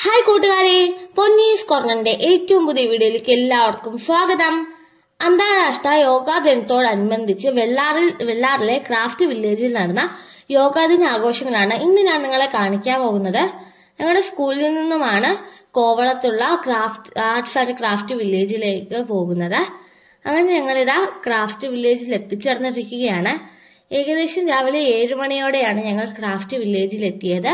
Hi കൂട്ടുകാരെ, പൊന്നീസ് കോർണറിന്റെ ഏറ്റവും പുതിയ വീഡിയോയിലേക്ക് എല്ലാവർക്കും സ്വാഗതം. അന്താരാഷ്ട്ര യോഗാ ദിനത്തോടനുബന്ധിച്ച് വെള്ളാറിലെ ക്രാഫ്റ്റ് വില്ലേജിൽ നടന്ന യോഗാ ദിന ആഘോഷങ്ങളാണ് ഇന്ന് ഞാൻ നിങ്ങളെ കാണിക്കാൻ പോകുന്നത്. ഞങ്ങളുടെ സ്കൂളിൽ നിന്നുമാണ് കോവളത്തുള്ള ആർട്സ് ആൻഡ് ക്രാഫ്റ്റ് വില്ലേജിലേക്ക് പോകുന്നത്. അങ്ങനെ ഞങ്ങളിതാ ക്രാഫ്റ്റ് വില്ലേജിൽ എത്തിച്ചേർന്നിരിക്കുകയാണ്. ഏകദേശം രാവിലെ 7 മണിയോടെയാണ് ഞങ്ങൾ ക്രാഫ്റ്റ് വില്ലേജിൽ എത്തിയത്.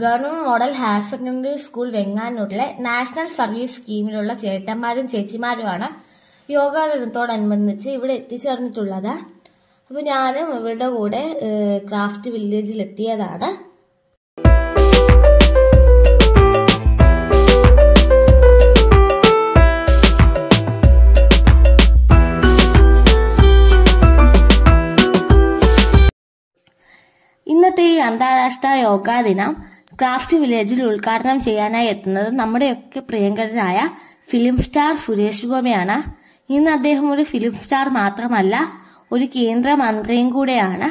Government model higher secondary school വെങ്ങാനൂരിലെ നാഷണൽ സർവീസ് സ്കീമിലുള്ള ചേട്ടന്മാരും ചേച്ചിമാരുമാണ് യോഗാ ദിനത്തോടനുബന്ധിച്ച് ഇവിടെ എത്തിച്ചേർന്നിട്ടുള്ളത്. അപ്പോൾ ഞാനും ഇവരുടെ കൂടെ ക്രാഫ്റ്റ് വില്ലേജിൽ എത്തിയതാണ്. ഇന്നത്തെ ഈ അന്താരാഷ്ട്ര യോഗാ ദിനം ക്രാഫ്റ്റ് വില്ലേജിൽ ഉദ്ഘാടനം ചെയ്യാനായി എത്തുന്നത് നമ്മുടെയൊക്കെ പ്രിയങ്കരനായ ഫിലിം സ്റ്റാർ സുരേഷ് ഗോപിയാണ്. ഇന്ന് അദ്ദേഹം ഒരു ഫിലിം സ്റ്റാർ മാത്രമല്ല, ഒരു കേന്ദ്രമന്ത്രിയും കൂടെയാണ്.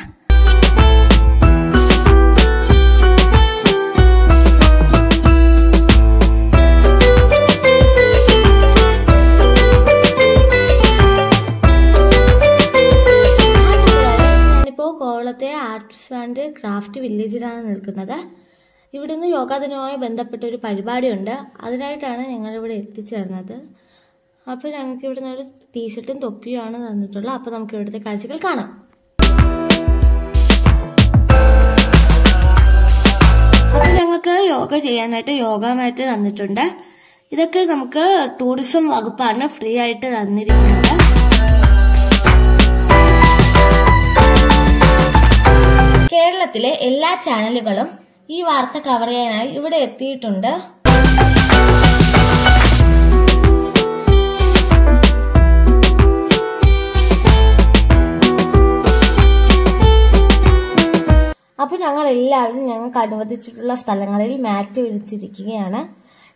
കോവളത്തെ ആർട്സ് ആൻഡ് ക്രാഫ്റ്റ് വില്ലേജിലാണ് നിൽക്കുന്നത്. ഇവിടുന്ന് യോഗാ ദിനവുമായി ബന്ധപ്പെട്ട ഒരു പരിപാടിയുണ്ട്. അതിനായിട്ടാണ് ഞങ്ങളിവിടെ എത്തിച്ചേർന്നത്. അപ്പോൾ ഞങ്ങൾക്ക് ഇവിടുന്ന് ഒരു ടീഷർട്ടും തൊപ്പിയുമാണ് തന്നിട്ടുള്ളത്. അപ്പോൾ നമുക്ക് ഇവിടുത്തെ കാഴ്ചകൾ കാണാം. അപ്പോൾ ഞങ്ങൾക്ക് യോഗ ചെയ്യാനായിട്ട് യോഗ മാറ്റ് തന്നിട്ടുണ്ട്. ഇതൊക്കെ നമുക്ക് ടൂറിസം വകുപ്പാണ് ഫ്രീ ആയിട്ട് തന്നിരിക്കുന്നത്. കേരളത്തിലെ എല്ലാ ചാനലുകളും ഈ വാർത്ത കവർ ചെയ്യാനായി ഇവിടെ എത്തിയിട്ടുണ്ട്. അപ്പൊ ഞങ്ങൾ എല്ലാവരും ഞങ്ങൾക്ക് അനുവദിച്ചിട്ടുള്ള സ്ഥലങ്ങളിൽ മാറ്റ് വിരിച്ചിരിക്കുകയാണ്.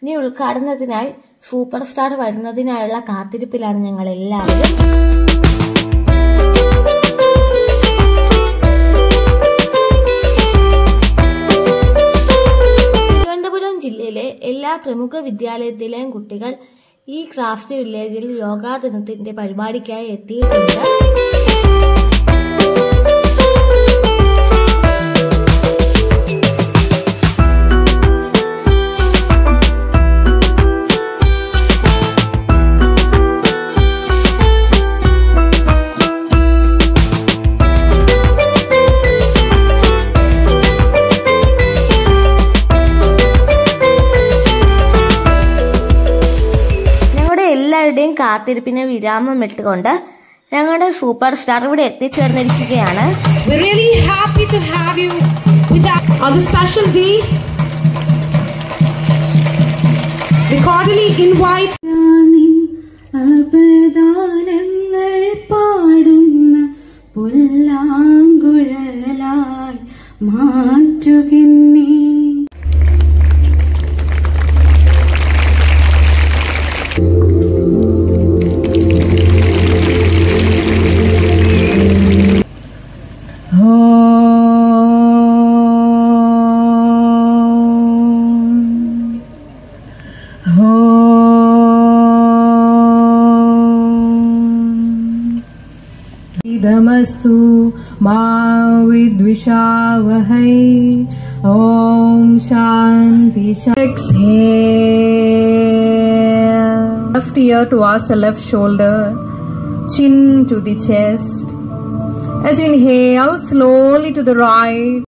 ഇനി ഉദ്ഘാടനത്തിനായി സൂപ്പർ സ്റ്റാർ വരുന്നതിനായുള്ള കാത്തിരിപ്പിലാണ് ഞങ്ങൾ എല്ലാവരും. ജില്ലയിലെ എല്ലാ പ്രമുഖ വിദ്യാലയത്തിലെയും കുട്ടികൾ ഈ ക്രാഫ്റ്റ് വില്ലേജിൽ യോഗാ ദിനത്തിന്റെ പരിപാടിക്കായി എത്തിയിട്ടുണ്ട്. എല്ലാവരുടെയും കാത്തിരിപ്പിന് വിരാമം ഇട്ടുകൊണ്ട് ഞങ്ങളുടെ സൂപ്പർ സ്റ്റാർ ഇവിടെ എത്തിച്ചേർന്നിരിക്കുകയാണ്. We're really happy to have you on this special day. We cordially invite അപദാനങ്ങൾ പാടുന്ന പുല്ലാങ്കുഴലായി മാറ്റുകിന്നേ. Namastu ma vidvishavahai. Om Shanti Shanti. Exhale. Left ear towards the left shoulder, chin to the chest. As you inhale, slowly to the right.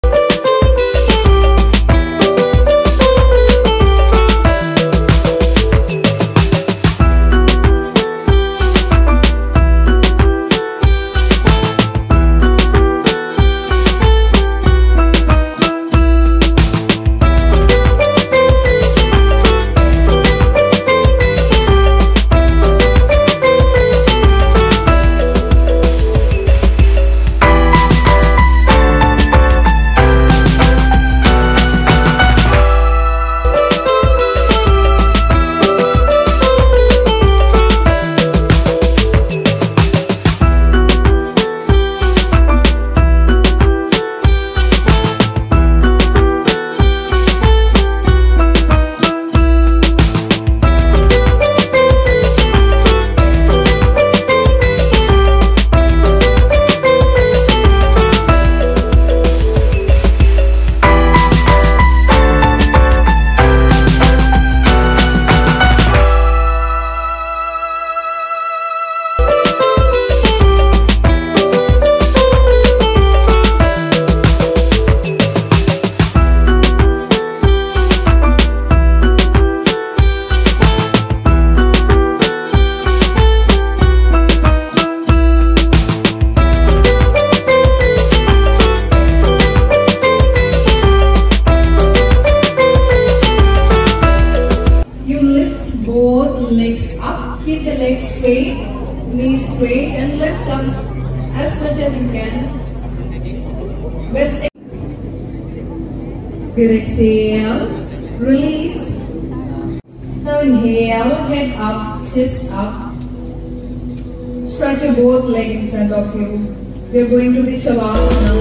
both legs up. Keep the legs straight, knees straight, and lift up as much as you can. Best. Good exhale, release. Now inhale, head up, chest up. Stretch your both legs in front of you. We are going to the Shavasana.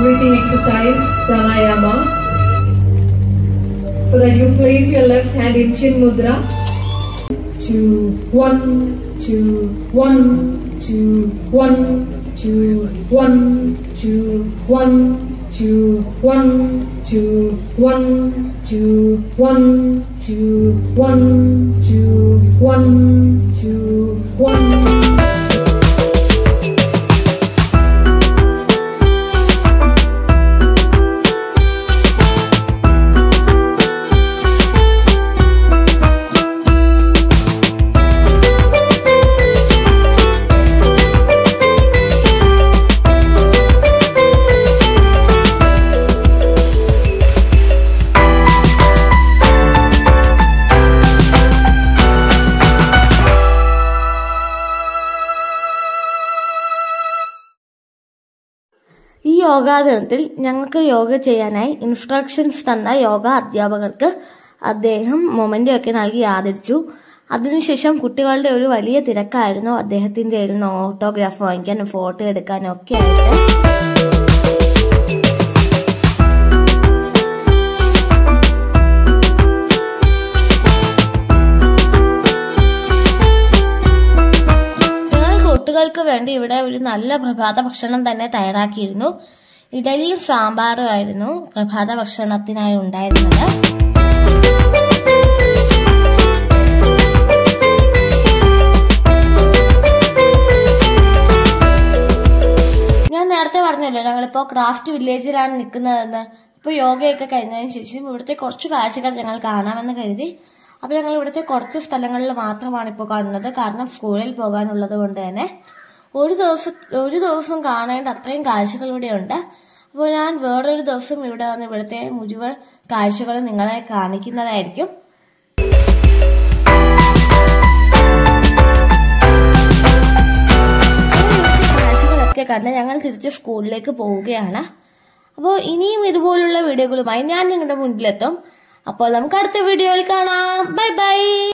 Breathing exercise, pranayama. So that you place your left hand in Chin Mudra. 2, 1, 2, 1, 2, 1, 2, 1, 2, 1, 2, 1, 2, 1, 2, 1, 2, 1, 2, 1, 2, 1. ഈ യോഗാ ദിനത്തിൽ ഞങ്ങൾക്ക് യോഗ ചെയ്യാനായി instructions തന്ന യോഗ അധ്യാപകർക്ക് അദ്ദേഹം memento ഒക്കെ നൽകി ആദരിച്ചു. അതിനുശേഷം കുട്ടികളുടെ ഒരു വലിയ തിരക്കായിരുന്നു അദ്ദേഹത്തിന്റെ ഇരുന്ന് ഓട്ടോഗ്രാഫ് വാങ്ങിക്കാനും ഫോട്ടോ എടുക്കാനും ഒക്കെ ആയിട്ട്. കുട്ടികൾക്ക് വേണ്ടി ഇവിടെ ഒരു നല്ല പ്രഭാത ഭക്ഷണം തന്നെ തയ്യാറാക്കിയിരുന്നു. ഇഡലിയും സാമ്പാറും ആയിരുന്നു പ്രഭാത ഭക്ഷണത്തിനായി ഉണ്ടായിരുന്നത്. ഞാൻ നേരത്തെ പറഞ്ഞല്ലോ ഞങ്ങളിപ്പോ ക്രാഫ്റ്റ് വില്ലേജിലാണ് നിൽക്കുന്നതെന്ന്. ഇപ്പൊ യോഗയൊക്കെ കഴിഞ്ഞതിന് ശേഷം ഇവിടുത്തെ കുറച്ച് കാഴ്ചകൾ ഞങ്ങൾ കാണാമെന്ന് കരുതി. അപ്പൊ ഞങ്ങൾ ഇവിടുത്തെ കുറച്ച് സ്ഥലങ്ങളിൽ മാത്രമാണ് ഇപ്പോൾ കാണുന്നത്. കാരണം സ്കൂളിൽ പോകാനുള്ളത് കൊണ്ട് തന്നെ ഒരു ദിവസം കാണേണ്ട അത്രയും കാഴ്ചകൾ ഇവിടെ ഉണ്ട്. അപ്പോൾ ഞാൻ വേറൊരു ദിവസം ഇവിടെ വന്ന് ഇവിടുത്തെ മുഴുവൻ കാഴ്ചകളും നിങ്ങളെ കാണിക്കുന്നതായിരിക്കും. കാഴ്ചകളൊക്കെ കണ്ട് ഞങ്ങൾ തിരിച്ച് സ്കൂളിലേക്ക് പോവുകയാണ്. അപ്പോൾ ഇനിയും ഇതുപോലുള്ള വീഡിയോകളുമായി ഞാൻ നിങ്ങളുടെ മുൻപിലെത്തും. അപ്പോൾ നമുക്ക് അടുത്ത വീഡിയോയിൽ കാണാം. Bye bye.